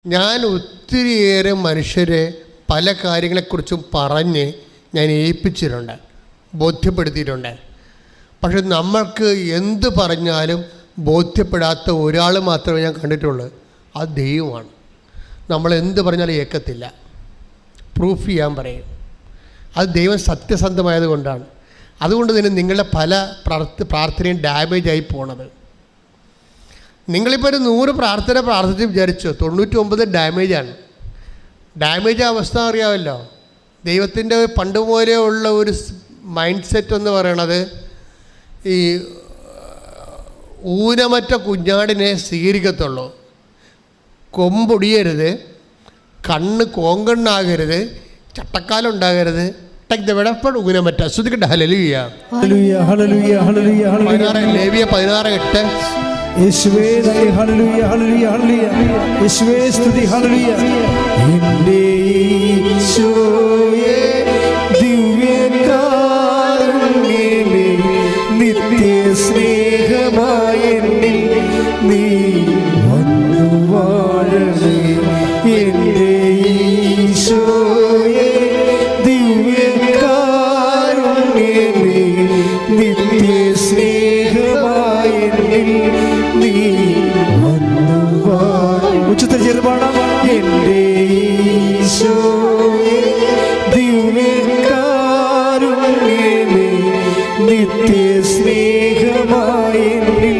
ഞാൻ ഒത്തിരിയേറെ മനുഷ്യരെ പല കാര്യങ്ങളെക്കുറിച്ചും പറഞ്ഞ് ഞാൻ ഏൽപ്പിച്ചിട്ടുണ്ട്, ബോധ്യപ്പെടുത്തിയിട്ടുണ്ട്. പക്ഷെ നമ്മൾക്ക് എന്ത് പറഞ്ഞാലും ബോധ്യപ്പെടാത്ത ഒരാൾ മാത്രമേ ഞാൻ കണ്ടിട്ടുള്ളൂ, അത് ദൈവമാണ്. നമ്മൾ എന്ത് പറഞ്ഞാലും ഏൽക്കത്തില്ല, പ്രൂഫ് ചെയ്യാൻ പറയും. അത് ദൈവം സത്യസന്ധമായത് കൊണ്ടാണ്. അതുകൊണ്ട് തന്നെ നിങ്ങളുടെ പല പ്രാർത്ഥനയും ഡാമേജായി പോണത്. നിങ്ങളിപ്പോൾ ഒരു 100 പ്രാർത്ഥിച്ച് വിചാരിച്ചോ, 99 ഡാമേജാണ്. ഡാമേജ് അവസ്ഥ അറിയാമല്ലോ. ദൈവത്തിൻ്റെ പണ്ട് പോലെ ഉള്ള ഒരു മൈൻഡ് സെറ്റ് എന്ന് പറയണത്, ഈ ഊനമറ്റ കുഞ്ഞാടിനെ സ്വീകരിക്കത്തുള്ളൂ, കൊമ്പൊടിയരുത്, കണ്ണ് കോങ്കണ്ണാകരുത്, ചട്ടക്കാലം ഉണ്ടാകരുത്. ഊനമറ്റ ശ്രുതിക്കട്ടെ. ഹല്ലേലൂയ, ലേവ്യ 16:8. യേശുവേ നന്ദി, ഹല്ലേലൂയ ഹല്ലേലൂയ ഹല്ലേലൂയ. യേശുവേ സ്തുതി, ഹല്ലേലൂയ. എൻ്റെ യേശുവേ ദിവ്യകാരുണ്യമേ, നിത്യ സ്നേഹമായ എന്നിൽ നീ വന്നു വാഴണേ. എൻ്റെ യേശുവേ ദിവ്യകാരുണ്യമേ, നിത്യ സ്നേഹമായ എന്നിൽ നീ വന്നു വാഴ. ഉച്ചത്തിൽ ചെറുപാടാം. എൻ്റെ ഈശോയേ ദിവ്യകാരുണ്യമേ, നിത്യ സ്നേഹമായ എന്നിൽ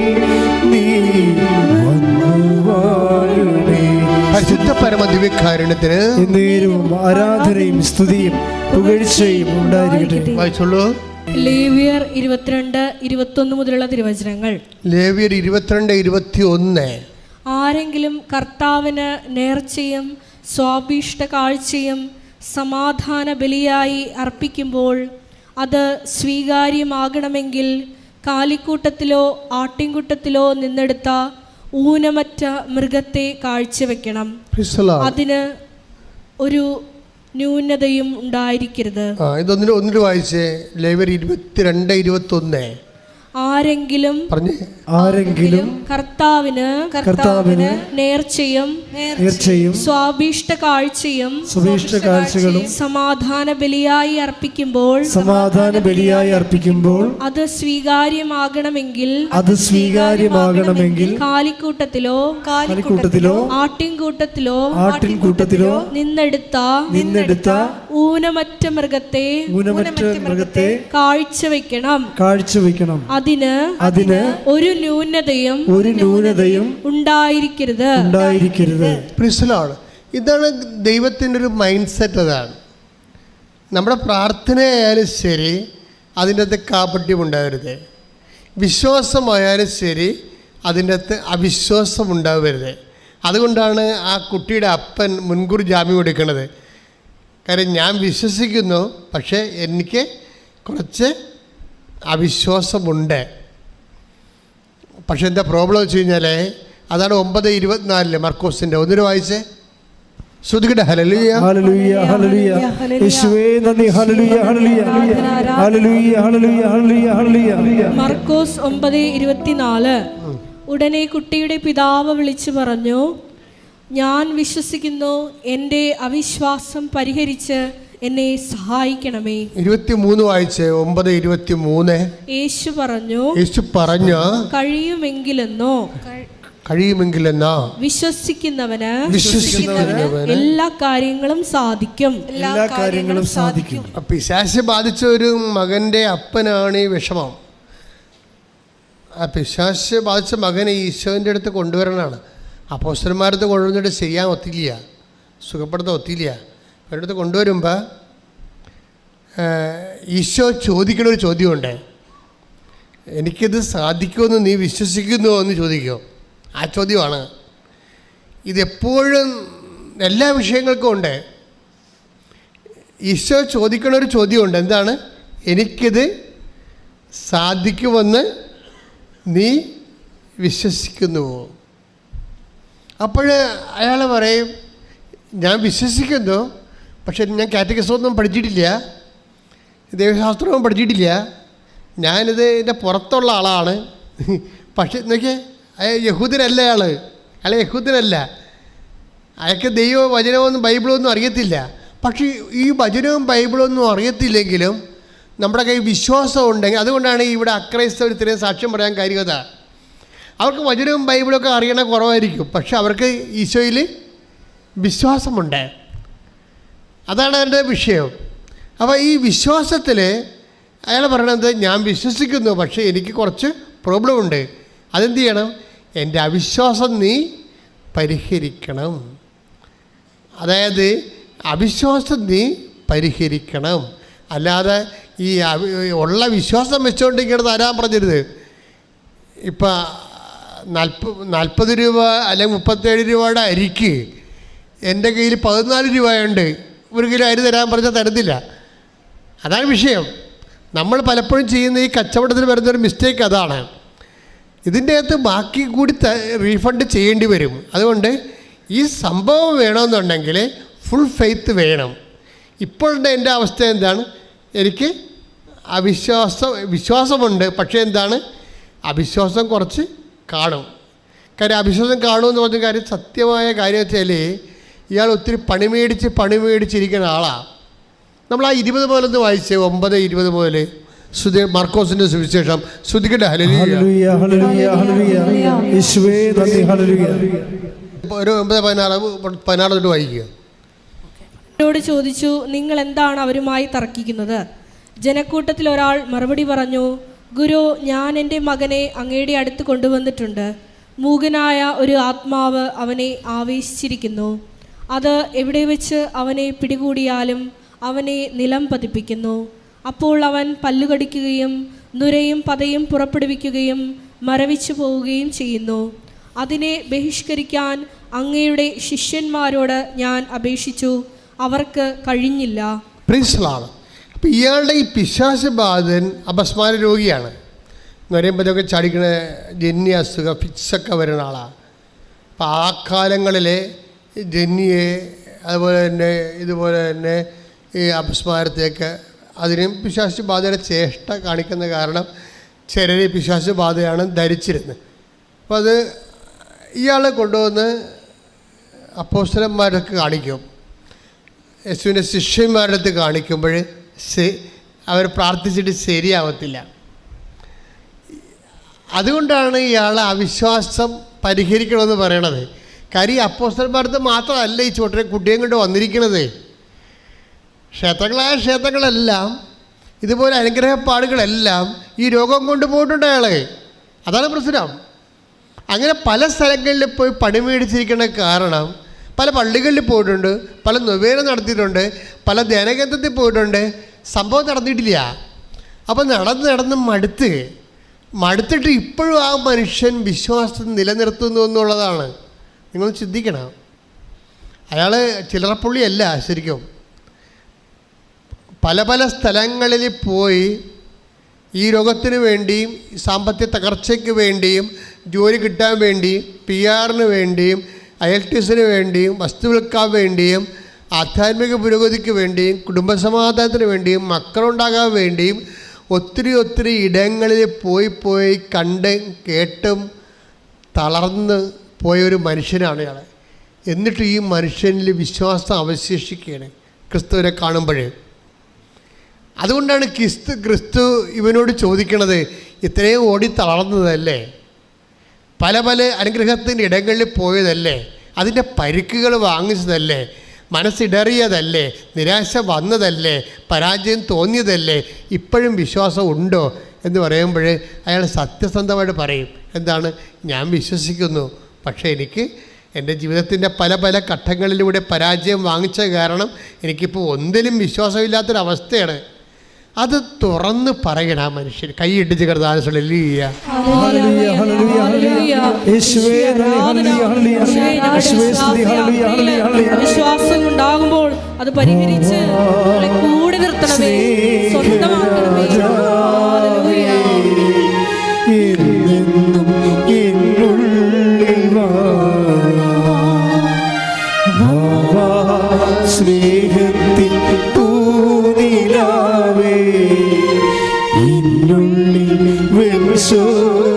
നീ വന്നു വാഴണേ. പരിശുദ്ധ പരമ ദിവ്യകാരുണ്യത്തിന് എന്നേരവും ആരാധനയും സ്തുതിയും പുകഴ്ചയും ഉണ്ടായിരിക്കട്ടെ. വായിച്ചോളൂ. ലേവ്യർ 22-21 മുതലുള്ള തിരുവചനങ്ങൾ. ലേവ്യർ 22-21. ആരെങ്കിലും കർത്താവിന് നേർച്ചയും സ്വാഭീഷ്ട കാഴ്ചയും സമാധാന ബലിയായി അർപ്പിക്കുമ്പോൾ അത് സ്വീകാര്യമാകണമെങ്കിൽ കാലിക്കൂട്ടത്തിലോ ആട്ടിൻകൂട്ടത്തിലോ നിന്നെടുത്ത ഊനമറ്റ മൃഗത്തെ കാഴ്ചവെക്കണം. അതിന് ഒരു ന്യൂനതയും ഉണ്ടായിരിക്കരുത്. ഇതൊന്നിട്ട് വായിച്ചേ. ലേവ്യർ 22-21. ആരെങ്കിലും കർത്താവിന് നേർച്ചയും സ്വാഭീഷ്ട കാഴ്ചകളും സമാധാന ബലിയായി അർപ്പിക്കുമ്പോൾ അത് സ്വീകാര്യമാകണമെങ്കിൽ കാലിക്കൂട്ടത്തിലോ ആട്ടിൻകൂട്ടത്തിലോ നിന്നെടുത്ത ഊനമറ്റ മൃഗത്തെ കാഴ്ചവെക്കണം. അതിന് ഒരു ന്യൂനതയും ഉണ്ടായിരിക്കരുത്. ഇതാണ് ദൈവത്തിൻ്റെ ഒരു മൈൻഡ് സെറ്റ്. അതാണ് നമ്മുടെ പ്രാർത്ഥനയായാലും ശരി, അതിൻ്റെ അകത്ത് കാപട്യം ഉണ്ടാവരുത്. വിശ്വാസമായാലും ശരി, അതിൻ്റെ അകത്ത് അവിശ്വാസം ഉണ്ടാവരുത്. അതുകൊണ്ടാണ് ആ കുട്ടിയുടെ അപ്പൻ മുൻകൂർ ജാമ്യം കൊടുക്കുന്നത്. കാര്യം ഞാൻ വിശ്വസിക്കുന്നു, പക്ഷേ എനിക്ക് കുറച്ച് അവിശ്വാസമുണ്ട്. പക്ഷെ എന്താ പ്രോബ്ലം വെച്ച് കഴിഞ്ഞാൽ, അതാണ് 9:24 മർക്കോസിൻ്റെ. ഒന്നിന് വായിച്ചേ. ശ്രുതിക്കട്ടെ. Hallelujah hallelujah hallelujah. യേശുവേ നന്ദി, hallelujah hallelujah hallelujah hallelujah hallelujah hallelujah. മർക്കോസ് 9:24. ഉടനെ കുട്ടിയുടെ പിതാവ് വിളിച്ചു പറഞ്ഞു, ഞാൻ വിശ്വസിക്കുന്നു, എൻ്റെ അവിശ്വാസം പരിഹരിച്ച് എന്നെ സഹായിക്കണമേ. 23 വായിച്ചേ. 9:23. യേശു പറഞ്ഞു കഴിയുമെങ്കിലെന്നോ വിശ്വസിക്കുന്നവന് എല്ലാ കാര്യങ്ങളും സാധിക്കും. പിശാച് ബാധിച്ച ഒരു മകൻ്റെ അപ്പനാണ് ഈ വിഷമം. ആ പിശാച് ബാധിച്ച മകനെ ഈശോൻ്റെ അടുത്ത് കൊണ്ടുവരണതാണ്. അപ്പോസ്തലന്മാരടുത്ത് കൊണ്ടുവന്നിട്ട് ചെയ്യാൻ ഒത്തില്ല, സുഖപ്പെടുത്താൻ ഒത്തില്ല. അവരുടെ അടുത്ത് കൊണ്ടുവരുമ്പോൾ ഈശോ ചോദിക്കണൊരു ചോദ്യമുണ്ട്. എനിക്കിത് സാധിക്കുമെന്ന് നീ വിശ്വസിക്കുന്നുവോ എന്ന് ചോദിക്കുമോ? ആ ചോദ്യമാണ്. ഇതെപ്പോഴും എല്ലാ വിഷയങ്ങൾക്കും ഉണ്ട്. ഈശോ ചോദിക്കണൊരു ചോദ്യമുണ്ട്. എന്താണ്? എനിക്കിത് സാധിക്കുമെന്ന് നീ വിശ്വസിക്കുന്നുവോ? അപ്പോൾ അയാൾ പറയും, ഞാൻ വിശ്വസിക്കുന്നു, പക്ഷെ ഞാൻ കാറ്റഗറിസമൊന്നും പഠിച്ചിട്ടില്ല, ദൈവശാസ്ത്രവും പഠിച്ചിട്ടില്ല, ഞാനിത് ഇതിൻ്റെ പുറത്തുള്ള ആളാണ്. പക്ഷെ നോക്കിയേ, യഹൂദനല്ല അയാൾ യഹൂദനല്ല. അയാൾക്ക് ദൈവവും വചനമൊന്നും ബൈബിളൊന്നും അറിയത്തില്ല. പക്ഷേ ഈ വചനവും ബൈബിളൊന്നും അറിയത്തില്ലെങ്കിലും നമ്മുടെ കയ്യിൽ വിശ്വാസം ഉണ്ടെങ്കിൽ, അതുകൊണ്ടാണ് ഇവിടെ അക്രൈസ്തവർ ഇത്രയും സാക്ഷ്യം പറയാൻ കാര്യത. അവർക്ക് വചനവും ബൈബിളൊക്കെ അറിയണ കുറവായിരിക്കും, പക്ഷെ അവർക്ക് ഈശോയിൽ വിശ്വാസമുണ്ട്. അതാണ് അതിൻ്റെ വിഷയം. അപ്പോൾ ഈ വിശ്വാസത്തിൽ അയാൾ പറയണത്, ഞാൻ വിശ്വസിക്കുന്നു, പക്ഷേ എനിക്ക് കുറച്ച് പ്രോബ്ലം ഉണ്ട്. അതെന്ത് ചെയ്യണം? എൻ്റെ അവിശ്വാസം നീ പരിഹരിക്കണം. അതായത് അവിശ്വാസം നീ പരിഹരിക്കണം. അല്ലാതെ ഈ ഉള്ള വിശ്വാസം വെച്ചുകൊണ്ടിരിക്കുന്നത് തരാൻ പറഞ്ഞരുത്. ഇപ്പം 40 രൂപ അല്ലെങ്കിൽ 37 രൂപയുടെ അരിക്ക് എൻ്റെ കയ്യിൽ 14 രൂപയുണ്ട്, 1 കിലോ അരി തരാൻ പറഞ്ഞാൽ തരുന്നില്ല. അതാണ് വിഷയം. നമ്മൾ പലപ്പോഴും ചെയ്യുന്ന ഈ കച്ചവടത്തിൽ വരുന്നൊരു മിസ്റ്റേക്ക് അതാണ്. ഇതിൻ്റെ അകത്ത് ബാക്കി കൂടി റീഫണ്ട് ചെയ്യേണ്ടി വരും. അതുകൊണ്ട് ഈ സംഭവം വേണമെന്നുണ്ടെങ്കിൽ ഫുൾ ഫെയ്ത്ത് വേണം. ഇപ്പോഴത്തെ എൻ്റെ അവസ്ഥ എന്താണ്? എനിക്ക് വിശ്വാസമുണ്ട്, പക്ഷേ എന്താണ്, അവിശ്വാസം കുറച്ച് കാണും. കാര്യം അവിശ്വാസം കാണുമെന്ന് പറഞ്ഞ കാര്യം സത്യമായ കാര്യം വെച്ചാൽ ഇയാൾ ഒത്തിരി പണി മേടിച്ചിരിക്കുന്ന ആളാണ്. നമ്മൾ ആ 20 മുതലൊന്ന് വായിച്ചേ, 9:20 മുതൽ മർക്കോസിൻ്റെ സുവിശേഷം. ശ്രുതിക്കട്ടെ. ഒരു 9:16 തൊട്ട് വായിക്കുക. ോട് ചോദിച്ചു, നിങ്ങൾ എന്താണ് അവരുമായി തർക്കിക്കുന്നത്? ജനക്കൂട്ടത്തിൽ ഒരാൾ മറുപടി പറഞ്ഞു, ഗുരു, ഞാൻ എൻ്റെ മകനെ അങ്ങയുടെ അടുത്ത് കൊണ്ടുവന്നിട്ടുണ്ട്. മൂകനായ ഒരു ആത്മാവ് അവനെ ആവേശിച്ചിരിക്കുന്നു. അത് എവിടെ വെച്ച് അവനെ പിടികൂടിയാലും അവനെ നിലം പതിപ്പിക്കുന്നു. അപ്പോൾ അവൻ പല്ലുകടിക്കുകയും നുരയും പതയും പുറപ്പെടുവിക്കുകയും മരവിച്ചു പോവുകയും ചെയ്യുന്നു. അതിനെ ബഹിഷ്കരിക്കാൻ അങ്ങയുടെ ശിഷ്യന്മാരോട് ഞാൻ അപേക്ഷിച്ചു, അവർക്ക് കഴിഞ്ഞില്ല. അപ്പം ഇയാളുടെ ഈ പിശാചബാധൻ അപസ്മാര രോഗിയാണ് എന്ന് പറയുമ്പോൾ ഇതൊക്കെ ചടിക്കണ ജന്യ അസുഖം, ഫിക്സൊക്കെ വരുന്ന ആളാണ്. അപ്പം ആ കാലങ്ങളിൽ ജന്യെ അതുപോലെ തന്നെ ഈ അപസ്മാരത്തേക്ക് അതിനും പിശാചബാധയുടെ ചേഷ്ട കാണിക്കുന്ന കാരണം ചിലർ പിശാചബാധയാണ് ധരിച്ചിരുന്നത്. അപ്പോൾ അത് ഇയാളെ കൊണ്ടുവന്ന് അപ്പോസ്തലന്മാരൊക്കെ കാണിക്കും. യേശുവിൻ്റെ ശിഷ്യന്മാരുടെ അടുത്ത് കാണിക്കുമ്പോൾ അവർ പ്രാർത്ഥിച്ചിട്ട് ശരിയാവത്തില്ല. അതുകൊണ്ടാണ് ഇയാൾ അവിശ്വാസം പരിഹരിക്കണമെന്ന് പറയണത്. കാര്യം അപ്പോസ്തലന്മാരുടെ മാത്രമല്ല ഈ കുട്ടിയും കൊണ്ട് വന്നിരിക്കുന്നത്. ക്ഷേത്രങ്ങളെല്ലാം ഇതുപോലെ അനുഗ്രഹപ്പാടുകളെല്ലാം ഈ രോഗം കൊണ്ട് പോയിട്ടുണ്ട് അയാൾ. അതാണ് പ്രശ്നം. അങ്ങനെ പല സ്ഥലങ്ങളിൽ പോയി പണി മേടിച്ചിരിക്കുന്ന കാരണം പല പള്ളികളിൽ പോയിട്ടുണ്ട്, പല നൊവേന നടത്തിയിട്ടുണ്ട്, പല ധ്യാനകേന്ദ്രത്തിൽ പോയിട്ടുണ്ട്, സംഭവം നടന്നിട്ടില്ല. അപ്പോൾ നടന്ന് മടുത്തിട്ട് ഇപ്പോഴും ആ മനുഷ്യൻ വിശ്വാസം നിലനിർത്തുന്നു എന്നുള്ളതാണ് നിങ്ങൾ ചിന്തിക്കണം. അയാൾ ചില്ലറപ്പുള്ളിയല്ല. ശരിക്കും പല സ്ഥലങ്ങളിൽ പോയി ഈ രോഗത്തിന് വേണ്ടിയും സാമ്പത്തിക തകർച്ചയ്ക്ക് വേണ്ടിയും ജോലി കിട്ടാൻ വേണ്ടിയും PR വേണ്ടിയും IELTS വേണ്ടിയും വസ്തു വിൽക്കാൻ വേണ്ടിയും ആധ്യാത്മിക പുരോഗതിക്ക് വേണ്ടിയും കുടുംബസമാധാനത്തിന് വേണ്ടിയും മക്കളുണ്ടാകാൻ വേണ്ടിയും ഒത്തിരി ഇടങ്ങളിൽ പോയി കണ്ട് കേട്ടും തളർന്ന് പോയൊരു മനുഷ്യനാണ് ഇയാൾ. എന്നിട്ട് ഈ മനുഷ്യനിൽ വിശ്വാസം അവശേഷിക്കുകയാണ് ക്രിസ്തുവിനെ കാണുമ്പോൾ. അതുകൊണ്ടാണ് ക്രിസ്തു ഇവനോട് ചോദിക്കണത്, ഇത്രയും ഓടി തളർന്നതല്ലേ, പല അനുഗ്രഹത്തിൻ്റെ ഇടങ്ങളിൽ പോയതല്ലേ, അതിൻ്റെ പരിക്കുകൾ വാങ്ങിച്ചതല്ലേ, മനസ്സിടറിയതല്ലേ, നിരാശ വന്നതല്ലേ, പരാജയം തോന്നിയതല്ലേ, ഇപ്പോഴും വിശ്വാസം ഉണ്ടോ എന്ന് പറയുമ്പോൾ അയാൾ സത്യസന്ധമായിട്ട് പറയും, എന്താണ്, ഞാൻ വിശ്വസിക്കുന്നു, പക്ഷേ എനിക്ക് എൻ്റെ ജീവിതത്തിൻ്റെ പല ഘട്ടങ്ങളിലൂടെ പരാജയം വാങ്ങിച്ച കാരണം എനിക്കിപ്പോൾ ഒന്നിലും വിശ്വാസമില്ലാത്തൊരവസ്ഥയാണ്. അത് തുറന്ന് പറയണം ആ മനുഷ്യൻ. കൈയിട്ടിച്ച് വിശ്വാസം ഉണ്ടാകുമ്പോൾ അത് പരിഹരിച്ച് കൂടെ നിർത്തണമേ, സ്വന്തമാക്കണമേ. സ്നേഹത്തിൽ പൂനിലാവേ ഇന്നുള്ളിൽ വെൽശോഭനീയ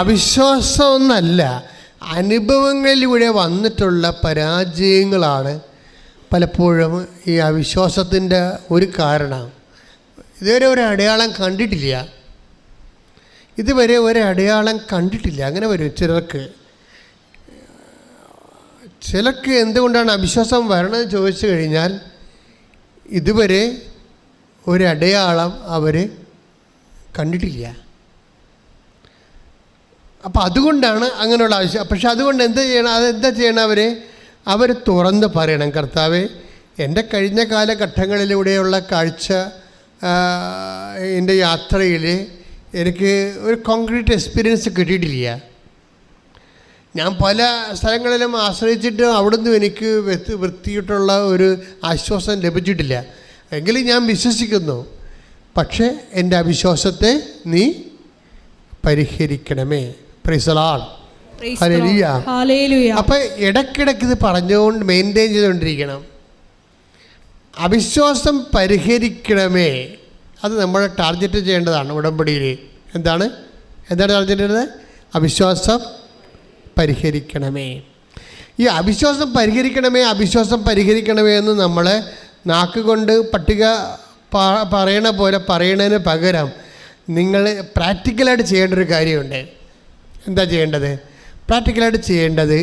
അവിശ്വാസമൊന്നല്ല, അനുഭവങ്ങളിലൂടെ വന്നിട്ടുള്ള പരാജയങ്ങളാണ് പലപ്പോഴും ഈ അവിശ്വാസത്തിൻ്റെ ഒരു കാരണം. ഇതുവരെ ഒരു അടയാളം കണ്ടിട്ടില്ല, ഇതുവരെ ഒരു അടയാളം കണ്ടിട്ടില്ല. അങ്ങനെ വരും ചിലർക്ക് എന്തുകൊണ്ടാണ് അവിശ്വാസം വരണമെന്ന് ചോദിച്ചു കഴിഞ്ഞാൽ ഇതുവരെ ഒരു അടയാളം അവർ കണ്ടിട്ടില്ല. അപ്പോൾ അതുകൊണ്ടാണ് അങ്ങനെയുള്ള ആവശ്യം. പക്ഷെ അതുകൊണ്ട് അതെന്താ ചെയ്യണം? അവർ തുറന്ന് പറയണം, കർത്താവേ, എൻ്റെ കഴിഞ്ഞ കാലഘട്ടങ്ങളിലൂടെയുള്ള കാഴ്ച, എൻ്റെ യാത്രയിൽ എനിക്ക് ഒരു കോൺക്രീറ്റ് എക്സ്പീരിയൻസ് കിട്ടിയിട്ടില്ല. ഞാൻ പല സ്ഥലങ്ങളിലും ആശ്രയിച്ചിട്ട് അവിടുന്ന് എനിക്ക് വൃത്തിയിട്ടുള്ള ഒരു ആശ്വാസം ലഭിച്ചിട്ടില്ല. എങ്കിലും ഞാൻ വിശ്വസിക്കുന്നു. പക്ഷേ എൻ്റെ അവിശ്വാസത്തെ നീ പരിഹരിക്കണമേ. Praise the lord. ഹല്ലേലൂയ. അപ്പം ഇടയ്ക്കിടയ്ക്ക് ഇത് പറഞ്ഞുകൊണ്ട് മെയിൻറ്റെയിൻ ചെയ്തുകൊണ്ടിരിക്കണം. അവിശ്വാസം പരിഹരിക്കണമേ, അത് നമ്മൾ ടാർഗറ്റ് ചെയ്യേണ്ടതാണ് ഉടമ്പടിയിൽ. എന്താണ് ടാർഗറ്റ് ചെയ്യേണ്ടത്? അവിശ്വാസം പരിഹരിക്കണമേ. ഈ അവിശ്വാസം പരിഹരിക്കണമേ എന്ന് നമ്മൾ നാക്കുകൊണ്ട് പട്ടിക പറയണ പോലെ പറയണതിന് പകരം നിങ്ങൾ പ്രാക്ടിക്കലായിട്ട് ചെയ്യേണ്ട ഒരു കാര്യമുണ്ട്. എന്താ ചെയ്യേണ്ടത്? പ്രാക്ടിക്കലായിട്ട് ചെയ്യേണ്ടത്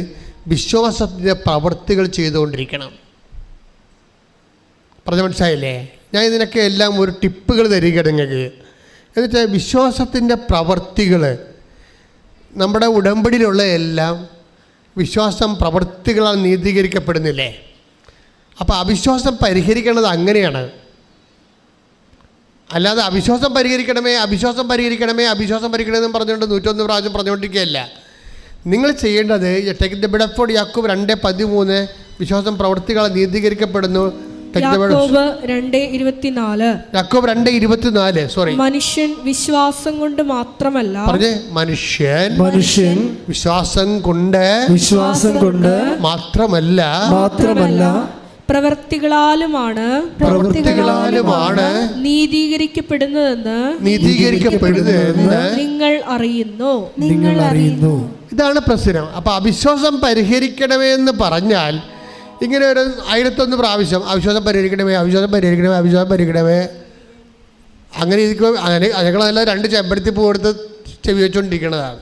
വിശ്വാസത്തിൻ്റെ പ്രവൃത്തികൾ ചെയ്തുകൊണ്ടിരിക്കണം. പറഞ്ഞ മനസ്സിലായില്ലേ? ഞാൻ ഇതിനൊക്കെ എല്ലാം ഒരു ടിപ്പുകൾ തരികയാണ് നിങ്ങൾക്ക്. എന്നുവെച്ചാൽ വിശ്വാസത്തിൻ്റെ പ്രവൃത്തികൾ, നമ്മുടെ ഉടമ്പടിയിലുള്ള എല്ലാം വിശ്വാസം പ്രവൃത്തികളാൽ നീതീകരിക്കപ്പെടുന്നില്ലേ? അപ്പോൾ അവിശ്വാസം പരിഹരിക്കേണ്ടത് അങ്ങനെയാണ്. അല്ലാതെ അവിശ്വാസം പരിഹരിക്കണമേ എന്ന് പറഞ്ഞുകൊണ്ട് 101 പ്രാവശ്യം പറഞ്ഞുകൊണ്ടിരിക്കുകയല്ല. നിങ്ങൾ ചെയ്യേണ്ടത് take the bed of Ford യാക്കോബ് 2:13 വിശ്വാസം പ്രവൃത്തികളാൽ നീതീകരിക്കപ്പെടുന്നു. യാക്കോബ് 2:24 സോറി. മനുഷ്യൻ വിശ്വാസം കൊണ്ട് മാത്രമല്ല, പറഞ്ഞേ, മനുഷ്യൻ വിശ്വാസം കൊണ്ട് മാത്രമല്ല പ്രവൃത്തികളാലുമാണ് നീതീകരിക്കപ്പെടുന്നതെന്ന് നിങ്ങൾ അറിയുന്നു. ഇതാണ് പ്രശ്നം. അപ്പോൾ അവിശ്വാസം പരിഹരിക്കണമേ എന്ന് പറഞ്ഞാൽ ഇങ്ങനെ ഒരു 1001 പ്രാവശ്യം അവിശ്വാസം പരിഹരിക്കണമേ അങ്ങനെ ഇരിക്കുമ്പോൾ ഞങ്ങളെല്ലാം 2 ചെമ്പരത്തി പൂ കൊടുത്ത് ചെവി വെച്ചുകൊണ്ടിരിക്കുന്നതാണ്.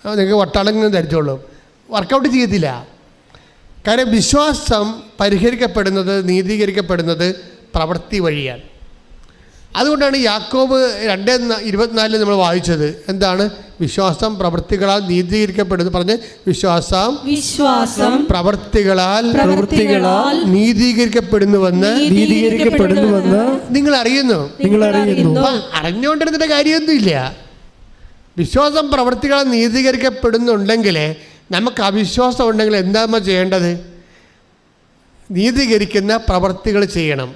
നിങ്ങൾക്ക് വട്ടാളെങ്കിലും ധരിച്ചോളൂ, വർക്കൗട്ട് ചെയ്യത്തില്ല. കാര്യം വിശ്വാസം പരിഹരിക്കപ്പെടുന്നത്, നീതീകരിക്കപ്പെടുന്നത് പ്രവൃത്തി വഴിയാണ്. അതുകൊണ്ടാണ് യാക്കോബ് 2:24 നമ്മൾ വായിച്ചത്. എന്താണ്? വിശ്വാസം പ്രവൃത്തികളാൽ നീതീകരിക്കപ്പെടുന്നു. പറഞ്ഞ്, വിശ്വാസം പ്രവൃത്തികളാൽ നീതീകരിക്കപ്പെടുന്നുവെന്ന് നിങ്ങൾ അറിയുന്നു. അറിഞ്ഞുകൊണ്ടിരുന്നിട്ട് കാര്യമൊന്നുമില്ല. വിശ്വാസം പ്രവൃത്തികളാൽ നീതീകരിക്കപ്പെടുന്നുണ്ടെങ്കിൽ നമുക്ക് അവിശ്വാസം ഉണ്ടെങ്കിൽ എന്താ നമ്മൾ ചെയ്യേണ്ടത്? നീതീകരിക്കുന്ന പ്രവൃത്തികൾ ചെയ്യണം.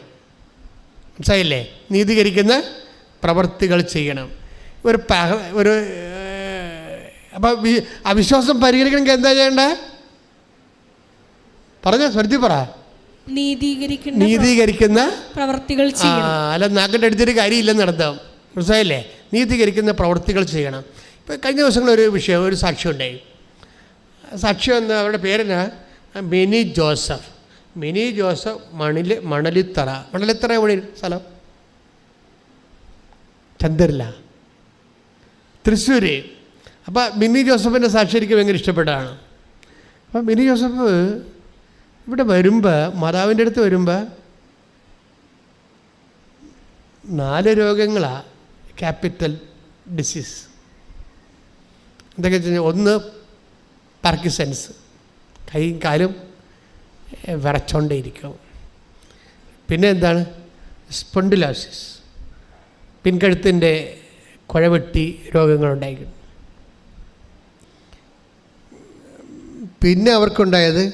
മനസ്സിലായില്ലേ? നീതീകരിക്കുന്ന പ്രവൃത്തികൾ ചെയ്യണം. അപ്പം അവിശ്വാസം പരിഹരിക്കണമെങ്കിൽ എന്താ ചെയ്യേണ്ടത്? സ്വരത്തിൽ പറ. നീതീകരിക്കുന്ന പ്രവൃത്തികൾ ചെയ്യണം. അല്ല, നാക്കിൻ്റെ അടുത്തൊരു കാര്യമില്ലെന്ന് നടത്താം. മനസ്സിലായില്ലേ? നീതീകരിക്കുന്ന പ്രവൃത്തികൾ ചെയ്യണം. ഇപ്പം കഴിഞ്ഞ ദിവസങ്ങളിൽ ഒരു സാക്ഷ്യം ഉണ്ടായി. സാക്ഷ്യം എന്താ? അവരുടെ പേരെന്നാ? മിനി ജോസഫ് മണലിത്തറ എവിടെ സ്ഥലം? ചന്ദ്രല, തൃശ്ശൂർ. അപ്പോൾ മിനി ജോസഫിൻ്റെ സാക്ഷി എനിക്ക് ഭയങ്കര ഇഷ്ടപ്പെട്ടതാണ്. അപ്പം മിനി ജോസഫ് ഇവിടെ വരുമ്പോൾ, മാതാവിൻ്റെ അടുത്ത് വരുമ്പോൾ 4 രോഗങ്ങളാണ് ക്യാപിറ്റൽ ഡിസീസ്. എന്തൊക്കെ വെച്ച് കഴിഞ്ഞാൽ, 1 പാർക്കിൻസൺസ്, കൈയും കാലും വിറച്ചോണ്ടേയിരിക്കും. പിന്നെ എന്താണ്? സ്പോണ്ടിലോസിസ്, പിൻകഴുത്തിൻ്റെ കുഴവെട്ടി രോഗങ്ങളുണ്ടായിരിക്കും. പിന്നെ അവർക്കുണ്ടായത്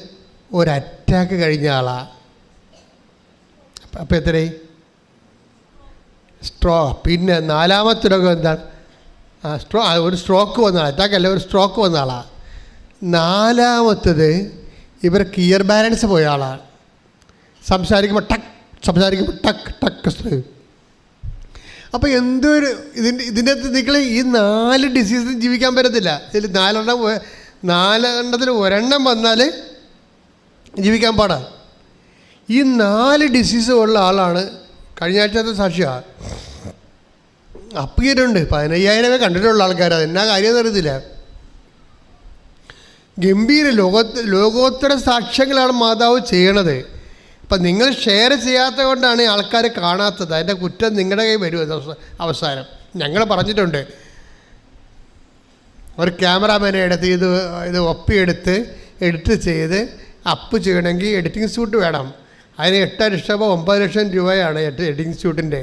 ഒരു അറ്റാക്ക് കഴിഞ്ഞ ആളാണ്. അപ്പോൾ എത്രയായി? പിന്നെ 4ാമത്തെ രോഗം എന്താണ്? ഒരു സ്ട്രോക്ക് വന്ന ആൾ. അറ്റാക്കല്ല, ഒരു സ്ട്രോക്ക് വന്ന ആളാണ്. 4ാമത്തത് ഇവർക്ക് ഇയർ ബാലൻസ് പോയ ആളാണ്. സംസാരിക്കുമ്പോൾ ടക്ക് അപ്പോൾ എന്തൊരു ഇതിൻ്റെ അകത്ത് നിങ്ങൾ ഈ 4 ഡിസീസും ജീവിക്കാൻ പറ്റത്തില്ല. ഇതിൽ 4 ഒരെണ്ണം വന്നാൽ ജീവിക്കാൻ പാടാണ്. ഈ 4 ഡിസീസ് ഉള്ള ആളാണ് കഴിഞ്ഞ ആഴ്ചത്തെ സാക്ഷിയാണ്. അപ്പീരുണ്ട് 15,000 കണ്ടിട്ടുള്ള ആൾക്കാർ. അതെന്നാ കാര്യം അറിയത്തില്ല. ഗംഭീര ലോകോത്തര സാക്ഷ്യങ്ങളാണ് മാതാവ് ചെയ്യണത്. അപ്പം നിങ്ങൾ ഷെയർ ചെയ്യാത്തത് കൊണ്ടാണ് ആൾക്കാർ കാണാത്തത്. അതിൻ്റെ കുറ്റം നിങ്ങളുടെ കയ്യിൽ വരും അവസാനം. ഞങ്ങൾ പറഞ്ഞിട്ടുണ്ട്, ഒരു ക്യാമറാമാനെ എടുത്ത് ഇത് ഒപ്പിയെടുത്ത് എഡിറ്റ് ചെയ്ത് അപ്പ് ചെയ്യണമെങ്കിൽ എഡിറ്റിംഗ് സ്യൂട്ട് വേണം. അതിന് 8 ലക്ഷമോ 9 ലക്ഷം രൂപയാണ് എഡിറ്റിംഗ് സ്യൂട്ടിൻ്റെ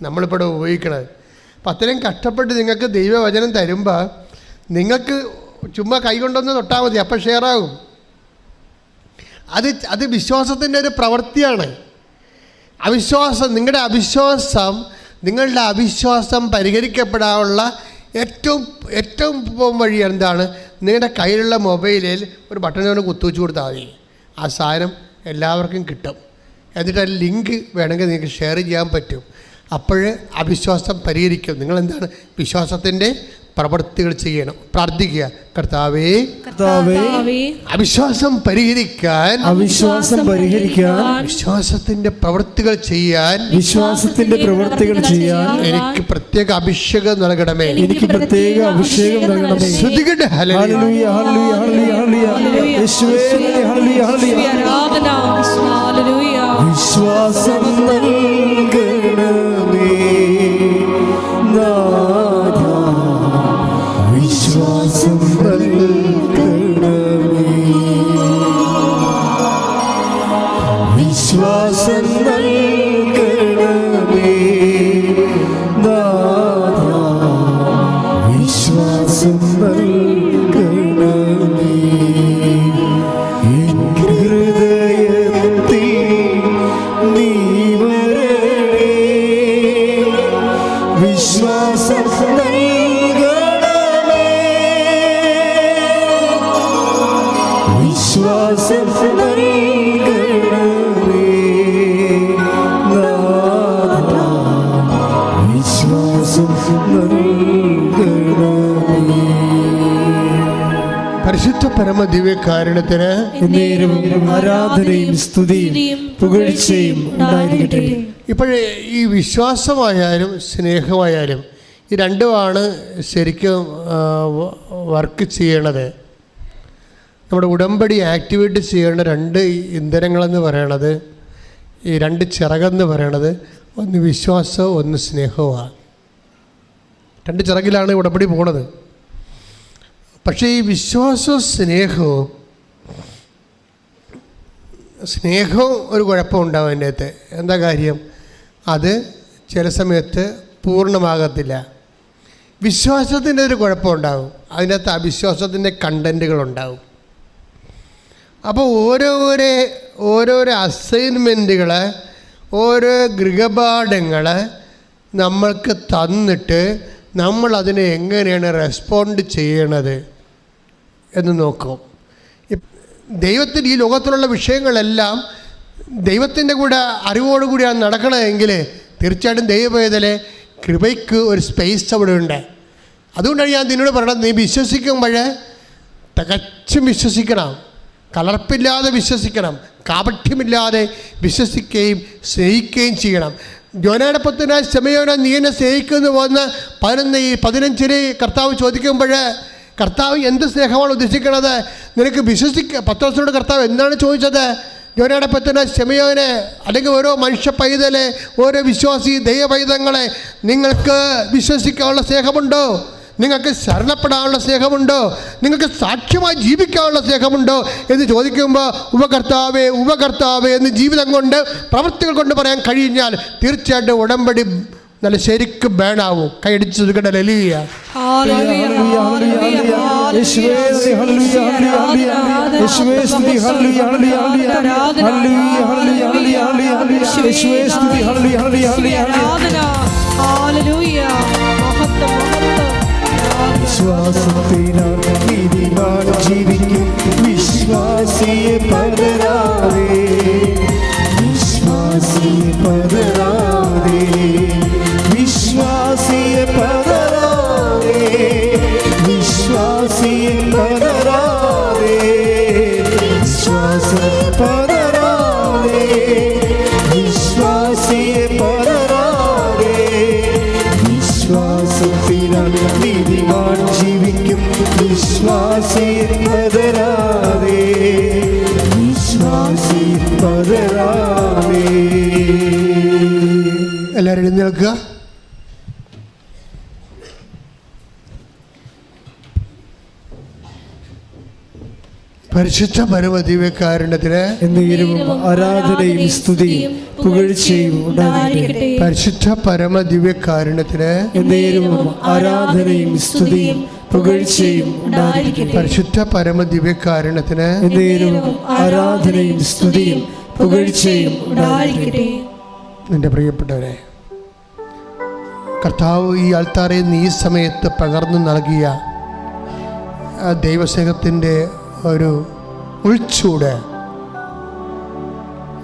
നമ്മളിപ്പോൾ ഉപയോഗിക്കുന്നത്. അപ്പം അത്രയും കഷ്ടപ്പെട്ട് നിങ്ങൾക്ക് ദൈവവചനം തരുമ്പോൾ നിങ്ങൾക്ക് ചുമ്മാ കൈകൊണ്ടൊന്ന് തൊട്ടാൽ മതി, അപ്പം ഷെയറാകും. അത് വിശ്വാസത്തിൻ്റെ ഒരു പ്രവൃത്തിയാണ്. നിങ്ങളുടെ അവിശ്വാസം പരിഹരിക്കപ്പെടാനുള്ള ഏറ്റവും വഴി എന്താണ്? നിങ്ങളുടെ കയ്യിലുള്ള മൊബൈലിൽ ഒരു ബട്ടൺ കുത്തുവെച്ച് കൊടുത്താൽ മതി. ആ സാധനം എല്ലാവർക്കും കിട്ടും. എന്നിട്ട് അതിൽ ലിങ്ക് വേണമെങ്കിൽ നിങ്ങൾക്ക് ഷെയർ ചെയ്യാൻ പറ്റും. അപ്പോൾ അവിശ്വാസം പരിഹരിക്കും. നിങ്ങളെന്താണ്? വിശ്വാസത്തിൻ്റെ പ്രവൃത്തികൾ ചെയ്യണം. പ്രാർത്ഥിക്കുക, കർത്താവേ അവിശ്വാസം പരിഹരിക്കാൻ വിശ്വാസത്തിന്റെ പ്രവൃത്തികൾ ചെയ്യാൻ എനിക്ക് പ്രത്യേക അഭിഷേകം നൽകണമേ. ശ്രദ്ധിക്കട്ടെ. വിശ്വാസം നൽകണമേ, വിശ്വാസം നൽകണമേ, വിശ്വാസം നൽകണമേ, വിശ്വാസം നൽകണമേ. ഹൃദയത്തിൽ നീ വരണേ, വിശ്വാസം വിശ്വാസം നൽകണമേ, വിശ്വാസം നൽകണമേ. പരിശുദ്ധ പരമ ദിവ്യകാരുണ്യത്തിന് ആരാധനയും സ്തുതിയും പുകഴ്ചയും ഉണ്ടായിരിക്കട്ടെ. ഇപ്പോഴേ ഈ വിശ്വാസമായാലും സ്നേഹമായാലും ഈ രണ്ടുമാണ് ശരിക്കും വർക്ക് ചെയ്യണത്. നമ്മുടെ ഉടമ്പടി ആക്ടിവേറ്റ് ചെയ്യേണ്ട 2 ഇന്ധനങ്ങളെന്ന് പറയണത്, ഈ 2 ചിറകെന്ന് പറയണത്, ഒന്ന് വിശ്വാസവും ഒന്ന് സ്നേഹവുമാണ്. 2 ചിറകിലാണ് ഉടമ്പടി പോണത്. പക്ഷേ ഈ വിശ്വാസവും സ്നേഹവും ഒരു കുഴപ്പമുണ്ടാവും അതിൻ്റെ അകത്ത്. എന്താ കാര്യം? അത് ചില സമയത്ത് പൂർണ്ണമാകത്തില്ല. വിശ്വാസത്തിൻ്റെ ഒരു കുഴപ്പമുണ്ടാകും. അതിൻ്റെ അകത്ത് അവിശ്വാസത്തിൻ്റെ കണ്ടൻറ്റുകളുണ്ടാവും. അപ്പോൾ ഓരോരോ അസൈൻമെൻറ്റുകൾ, ഓരോ ഗൃഹപാഠങ്ങൾ നമ്മൾക്ക് തന്നിട്ട് നമ്മളതിനെ എങ്ങനെയാണ് റെസ്പോണ്ട് ചെയ്യണത് എന്ന് നോക്കും. ദൈവത്തിന് ഈ ലോകത്തിലുള്ള വിഷയങ്ങളെല്ലാം ദൈവത്തിൻ്റെ കൂടെ അറിവോടുകൂടിയാണ് നടക്കണമെങ്കിൽ തീർച്ചയായിട്ടും ദൈവവേദലെ കൃപയ്ക്ക് ഒരു സ്പേസ് അവിടെ ഉണ്ട്. അതുകൊണ്ടാണ് ഞാൻ നിന്നോട് പറയണത്, നീ വിശ്വസിക്കുമ്പോൾ തികച്ചും വിശ്വസിക്കണം, കലർപ്പില്ലാതെ വിശ്വസിക്കണം, കാപഠ്യമില്ലാതെ വിശ്വസിക്കുകയും സ്നേഹിക്കുകയും ചെയ്യണം. യോനയുടെ പുത്രനായ ശിമെയോനെ നീ എന്നെ സ്നേഹിക്കുന്നു വന്ന് 15 കർത്താവ് ചോദിക്കുമ്പോൾ കർത്താവ് എന്ത് സ്നേഹമാണ് ഉദ്ദേശിക്കുന്നത്? നിനക്ക് പത്രോസിനോട് കർത്താവ് എന്താണ് ചോദിച്ചത്? യോനയുടെ പുത്രനായ ശിമെയോനെ, അല്ലെങ്കിൽ ഓരോ മനുഷ്യ പൈതലെ, ഓരോ വിശ്വാസി ദൈവ പൈതങ്ങളെ, നിങ്ങൾക്ക് വിശ്വസിക്കാനുള്ള സ്നേഹമുണ്ടോ? നിങ്ങൾക്ക് ശരണപ്പെടാനുള്ള സ്നേഹമുണ്ടോ? നിങ്ങൾക്ക് സാക്ഷ്യമായി ജീവിക്കാനുള്ള സ്നേഹമുണ്ടോ എന്ന് ചോദിക്കുമ്പോൾ ഉപകർത്താവേ എന്ന് ജീവിതം കൊണ്ട് പ്രവൃത്തികൾ കൊണ്ട് പറയാൻ കഴിഞ്ഞാൽ തീർച്ചയായിട്ടും ഉടമ്പടി നല്ല ശരിക്കും ബേണാവും. കൈയടിച്ചു കൊടുക്കട്ടെ. ഹല്ലേലൂയ. വിശ്വാസത്തിനാൽ നീതിമാൻ ജീവിക്കും, വിശ്വാസിയെ പതരാതെ, വിശ്വാസിയെ പതരാതെ, വിശ്വാസ വിശ്വാസിയെ പതറാതെ, വിശ്വാസത്തിനാൽ നീതിമാൻ ജീവിക്കും. വിശ്വാസിയെ പതറാതെ, വിശ്വാസിയെ പതറാതെ. എല്ലാവരും എഴുന്നേൽക്കുക. പരിശുദ്ധ പരമദിവ്യകാരുണ്യത്തിന് ആരാധനയും സ്തുതിയും പുകഴ്ചയും ഉണ്ടാകട്ടെ. പരിശുദ്ധ പരമദിവ്യകാരുണ്യത്തിന് ആരാധനയും സ്തുതിയും പുകഴ്ചയും ഉണ്ടാകട്ടെ. പരിശുദ്ധ പരമദിവ്യകാരുണ്യത്തിന് ആരാധനയും സ്തുതിയും പുകഴ്ചയും ഉണ്ടാകട്ടെ. എൻ്റെ പ്രിയപ്പെട്ടവരെ, കർത്താവ് ഈ ആൾത്താരെ ഈ സമയത്ത് പകർന്നു നൽകിയ ദൈവസ്നേഹത്തിൻ്റെ ഒരു ഉൾച്ചൂട്,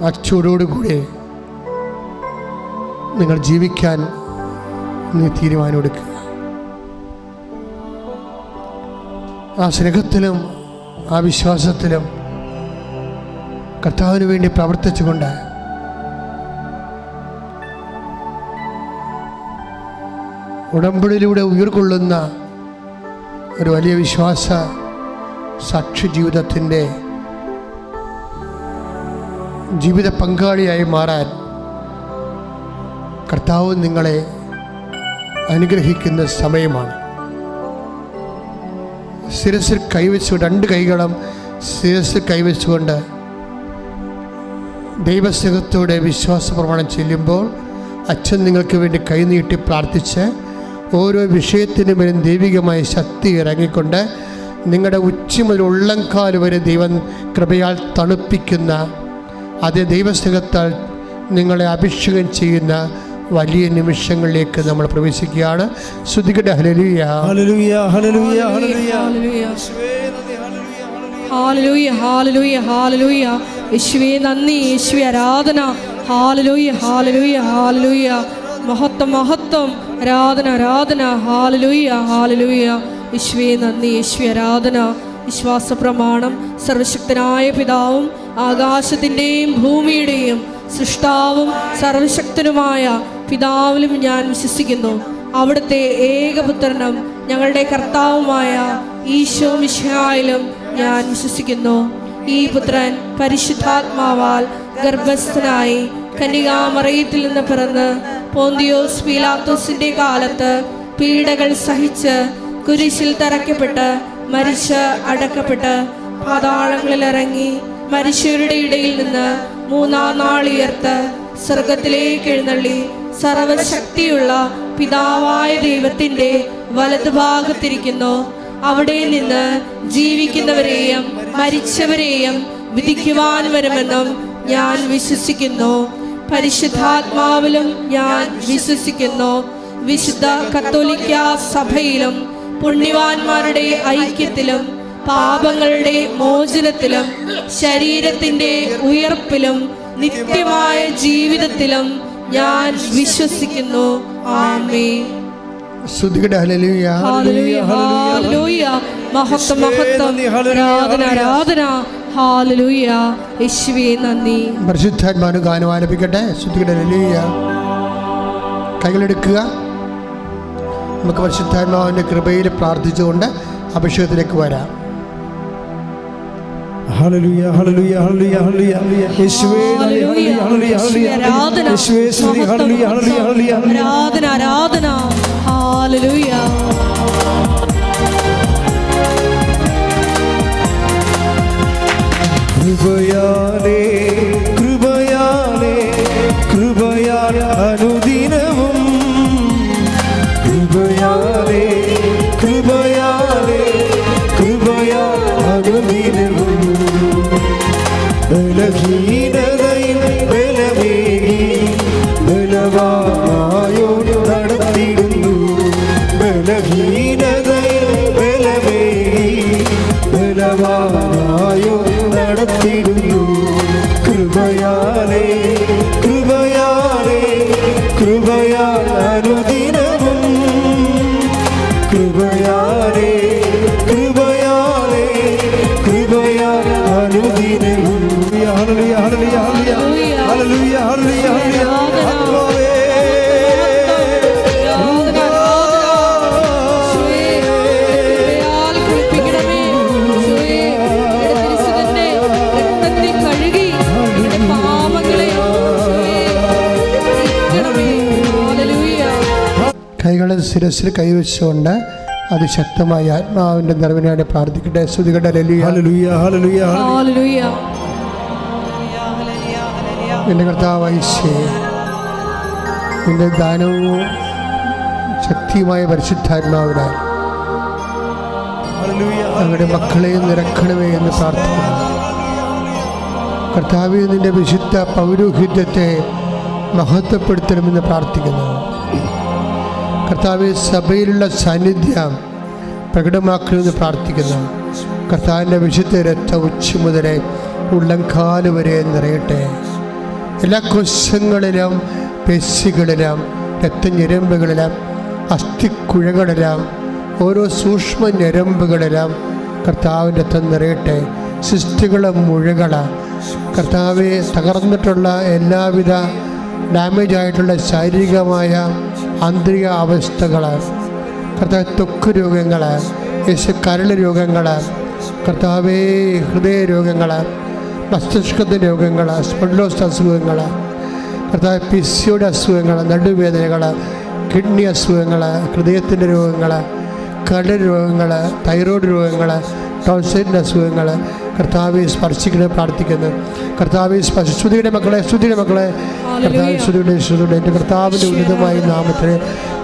ആ ചൂടോടുകൂടി നിങ്ങൾ ജീവിക്കാൻ നീ തീരുമാനമെടുക്കുക. ആ സ്നേഹത്തിലും ആ വിശ്വാസത്തിലും കർത്താവിന് വേണ്ടി പ്രവർത്തിച്ചുകൊണ്ട് ഉടമ്പടിയിലൂടെ ഉയർകൊള്ളുന്ന ഒരു വലിയ വിശ്വാസ സാക്ഷി ജീവിതത്തിൻ്റെ ജീവിത പങ്കാളിയായി മാറാൻ കർത്താവ് നിങ്ങളെ അനുഗ്രഹിക്കുന്ന സമയമാണ്. ശിരസിൽ കൈവച്ചു, രണ്ട് കൈകളും ശിരസിൽ കൈവച്ചുകൊണ്ട് ദൈവസ്നേഹത്തോടെ വിശ്വാസ പ്രമാണം ചെല്ലുമ്പോൾ അച്ഛൻ നിങ്ങൾക്ക് വേണ്ടി കൈനീട്ടി പ്രാർത്ഥിച്ച് ഓരോ വിഷയത്തിനു മേലും ദൈവികമായ ശക്തി ഇറങ്ങിക്കൊണ്ട് നിങ്ങളുടെ ഉച്ച മുതൽ ഉള്ളംകാൽ വരെ ദൈവം കൃപയാൽ തണുപ്പിക്കുന്ന, അതേ ദൈവസ്നേഹത്താൽ നിങ്ങളെ അഭിഷേകം ചെയ്യുന്ന വലിയ നിമിഷങ്ങളിലേക്ക് നമ്മൾ പ്രവേശിക്കുകയാണ്. ശ്രുതികട്ടെ hallelujah, hallelujah, hallelujah, hallelujah, hallelujah, hallelujah, hallelujah. യേശുവേ നന്ദി, യേശുവേ ആരാധന. Hallelujah, hallelujah, hallelujah. മഹത്വം, മഹത്വം, ആരാധന, ആരാധന. Hallelujah, hallelujah. യേശുവേ നന്ദി, യേശുവേ ആരാധന. വിശ്വാസ പ്രമാണം. സർവശക്തനായ പിതാവും ആകാശത്തിൻ്റെയും ഭൂമിയുടെയും സൃഷ്ടാവും സർവശക്തനുമായ പിതാവിലും ഞാൻ വിശ്വസിക്കുന്നു. അവിടുത്തെ ഏകപുത്രനും ഞങ്ങളുടെ കർത്താവുമായ ഈശോ മിശിഹായിലും ഞാൻ വിശ്വസിക്കുന്നു. ഈ പുത്രൻ പരിശുദ്ധാത്മാവാൽ ഗർഭസ്ഥനായി കന്യകാമറിയത്തിൽ നിന്ന് പിറന്ന് പോന്തിയോസ് പീലാത്തോസിന്റെ കാലത്ത് പീഡകൾ സഹിച്ച് കുരിശിൽ തറയ്ക്കപ്പെട്ട് മരിച്ച് അടക്കപ്പെട്ട് പാതാളങ്ങളിലിറങ്ങി മരിച്ചവരുടെ ഇടയിൽ നിന്ന് മൂന്നാം നാൾ ഉയർത്ത് സ്വർഗത്തിലേക്ക് എഴുന്നള്ളി സർവശക്തിയുള്ള പിതാവായ ദൈവത്തിന്റെ വലതുഭാഗത്തിരിക്കുന്നു. അവിടെ നിന്ന് ജീവിക്കുന്നവരെയും മരിച്ചവരെയും വിധിക്കുവാൻ വരുമെന്നും ഞാൻ വിശ്വസിക്കുന്നു. പരിശുദ്ധാത്മാവിലും ഞാൻ വിശ്വസിക്കുന്നു. വിശുദ്ധ കത്തോലിക്ക സഭയിലും പുണ്യവാന്മാരുടെ ഐക്യത്തിലും പാപങ്ങളുടെ മോചനത്തിലും ശരീരത്തിന്റെ ഉയർപ്പിലും നിത്യമായ ജീവിതത്തിലും ഞാൻ വിശ്വസിക്കുന്നു. ആമേൻ. Hallelujah, hallelujah, hallelujah. മഹത്വം, മഹത്വം, ആരാധന, ആരാധന. ഹല്ലേലൂയ. യേശുവേ നന്ദി. പരിശുദ്ധാത്മാവിന് ഗാനം ആലപിക്കട്ടെ. ഹല്ലേലൂയ. കൈകളെടുക്കുക. നമുക്ക് പരിശുദ്ധാത്മാവിൻ്റെ കൃപയിൽ പ്രാർത്ഥിച്ചുകൊണ്ട് അഭിഷേകത്തിലേക്ക് വരാം. Hallelujah, hallelujah, hallelujah, hallelujah. യേശുവേ നന്ദി, ഹല്ലേലൂയ, ഹല്ലേലൂയ, ഹല്ലേലൂയ. യേശുവേ സ്തുതി, ഹല്ലേലൂയ, ഹല്ലേലൂയ, ഹല്ലേലൂയ. ആരാധന, ആരാധന. ഹല്ലേലൂയ. കൃപയാലേ, കൃപയാലേ, കൃപയാൽ അനുദിനവും, കൃപയാലേ, കൃപയാലേ, കൃപയാൽ അനുദിനവും. ബലഹീനതയിൽ ബലമേകി ബലവാനായോട് നടത്തിടുന്നു. ബലഹീനതയിൽ ബലമേകി ബലവാനായോട് നടത്തിടുന്നു. കൃപയാലേ, കൃപയാലേ, കൃപയാൽ അനുദിനവും, കൃപയാലേ, കൃപയാലേ, കൃപയാൽ അനുദിനവും. Hallelujah, hallelujah, hallelujah, hallelujah hallelujah hallelujah ആത്മാവേ കൈകളെ ശിരസിൽ കൈവച്ചുകൊണ്ട് അതിശക്തമായ ആത്മാവിൻ്റെ നിറവിനായി പ്രാർത്ഥിക്കട്ടെ. സ്തുതികട്ടെ. Hallelujah hallelujah hallelujah. എൻ്റെ കർത്താവായ യേശുവേ, നിന്റെ ദാനവും ശക്തിയുമായ പരിശുദ്ധാത്മാവിനാൽ ഞങ്ങളുടെ മക്കളെയും നിറക്കണമേ എന്ന് പ്രാർത്ഥിക്കുന്നു. കർത്താവേ, നിന്റെ വിശുദ്ധ പൗരോഹിത്യത്തെ മഹത്വപ്പെടുത്തണമെന്ന് പ്രാർത്ഥിക്കുന്നു. കർത്താവെ, സഭയിലുള്ള സാന്നിധ്യം പ്രകടമാക്കണമെന്ന് പ്രാർത്ഥിക്കുന്നു. കർത്താവിൻ്റെ വിശുദ്ധ രക്തം ഉച്ച മുതലേ ഉള്ളംകാല് വരെ നിറയട്ടെ. എല്ലാ കോശങ്ങളിലും പേശികളിലും രക്തഞരമ്പുകളിലും അസ്ഥിക്കുഴകളിലും ഓരോ സൂക്ഷ്മ ഞരമ്പുകളിലും കർത്താവിൻ്റെ രക്തം നിറയട്ടെ. സിസ്റ്റുകൾ, മുഴകൾ, കർത്താവെ, തകർന്നിട്ടുള്ള എല്ലാവിധ ഡാമേജ് ആയിട്ടുള്ള ശാരീരികമായ ആന്തരിക അവസ്ഥകൾ, കർത്താവ്, ത്വക്ക് രോഗങ്ങൾ, കരൾ രോഗങ്ങൾ, കർത്താവേ, ഹൃദയ രോഗങ്ങൾ, മസ്തിഷ്കത്തിൻ്റെ രോഗങ്ങൾ, സ്പോണ്ടിലോസിസ് അസുഖങ്ങൾ, കർത്താവ്, പിസിയുടെ അസുഖങ്ങൾ, നടുവേദനകൾ, കിഡ്നി അസുഖങ്ങൾ, ഹൃദയത്തിൻ്റെ രോഗങ്ങൾ, കരൾ രോഗങ്ങൾ, തൈറോയ്ഡ് രോഗങ്ങൾ, ടോൺസിലിൻ്റെ അസുഖങ്ങൾ കർത്താവെ സ്പർശിക്കണേ പ്രാർത്ഥിക്കുന്നു. കർത്താവെ സ്തുതിയുടെ മക്കളെ, സ്തുതിയുടെ മക്കളെ, കർത്താവ് സ്തുതിയുടെ എൻ്റെ കർത്താവിൻ്റെ ഉന്നതമായ നാമത്തിൽ,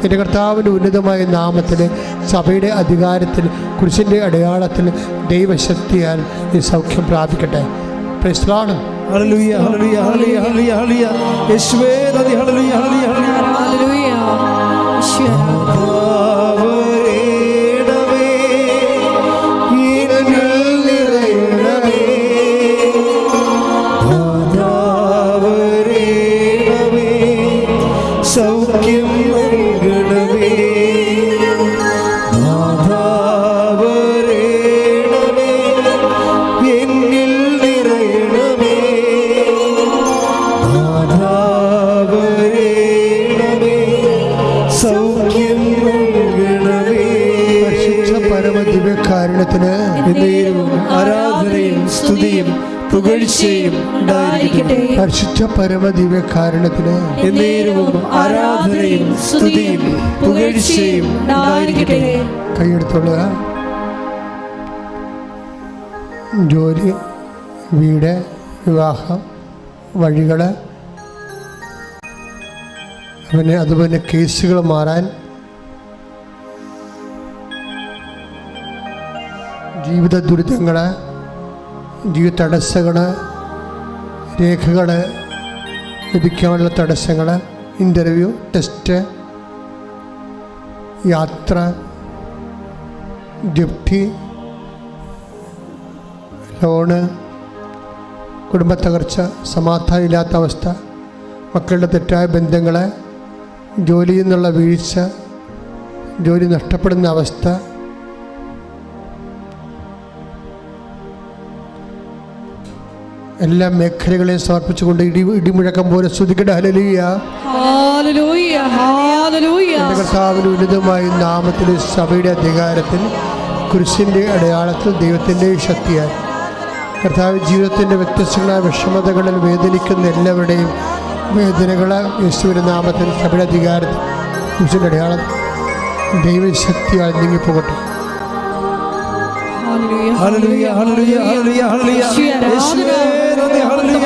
എൻ്റെ കർത്താവിൻ്റെ ഉന്നതമായ നാമത്തിൽ, സഭയുടെ അധികാരത്തിൽ, കുരിശിൻ്റെ അടയാളത്തിൽ, ദൈവശക്തിയാൽ ഈ സൗഖ്യം പ്രാപിക്കട്ടെ. Praise the lord. Hallelujah hallelujah hallelujah hallelujah hallelujah യേശുവേ നന്ദി. Hallelujah hallelujah hallelujah. സൗഖ്യം നൽകണമേ നാഥാവരേണമേ, എന്നിൽ നിറയണമേ നാഥാവരേണമേ, സൗഖ്യം നൽകണമേ. പരിശുദ്ധ പരമദിവ്യകാരുണ്യത്തിന് ആരാധനയും സ്തുതിയും പുകഴ്ചയും ഉണ്ടായിരിക്കട്ടെ. പരിശുദ്ധ പരമദിവ്യകാരുണ്യത്തിന് എന്നേരവും ആരാധനയും സ്തുതിയും പുകഴ്ചയും ഉണ്ടായിരിക്കട്ടെ. കൈയെടുത്തുള്ള ജോലി, വീട്, വിവാഹം, വഴികൾ, അതുപോലെ കേസുകൾ മാറാൻ, ജീവിത ദുരിതങ്ങൾ, ജീവിത തടസ്സങ്ങൾ, രേഖകൾ ലഭിക്കാനുള്ള തടസ്സങ്ങൾ, ഇൻ്റർവ്യൂ, ടെസ്റ്റ്, യാത്ര, ഡ്യൂട്ടി, ലോണ്, കുടുംബത്തകർച്ച, സമാധാനം ഇല്ലാത്ത അവസ്ഥ, മക്കളുടെ തെറ്റായ ബന്ധങ്ങൾ, ജോലിയിൽ നിന്നുള്ള വീഴ്ച, ജോലി നഷ്ടപ്പെടുന്ന അവസ്ഥ, എല്ലാ മേഖലകളെയും സമർപ്പിച്ചുകൊണ്ട് ഇടിമുഴക്കം പോലെ സ്തുതിക്കട്ടെ. Hallelujah hallelujah hallelujah. എൻ്റെ കർത്താവിൻ്റെ ഉന്നതമായ നാമത്തിൽ, സഭയുടെ അധികാരത്തിൽ, കുരിശിൻ്റെ അടയാളത്തിൽ, ദൈവത്തിൻ്റെ ശക്തിയാൽ കർത്താവ് ജീവിതത്തിൻ്റെ വ്യത്യസ്തങ്ങളായ വിഷമതകളിൽ വേദനിക്കുന്ന എല്ലാവരുടെയും വേദനകൾ യേശുവിൻ്റെ നാമത്തിൽ, സഭയുടെ അധികാരത്തിൽ, കുരിശിൻ്റെ അടയാളത്തിൽ ദൈവശക്തിയാൽ നീങ്ങിപ്പോകട്ടെ. ഹല്ലേലൂയ ഹല്ലേലൂയ ഹല്ലേലൂയ ഹല്ലേലൂയ യേശുവേ നന്ദി. ഹല്ലേലൂയ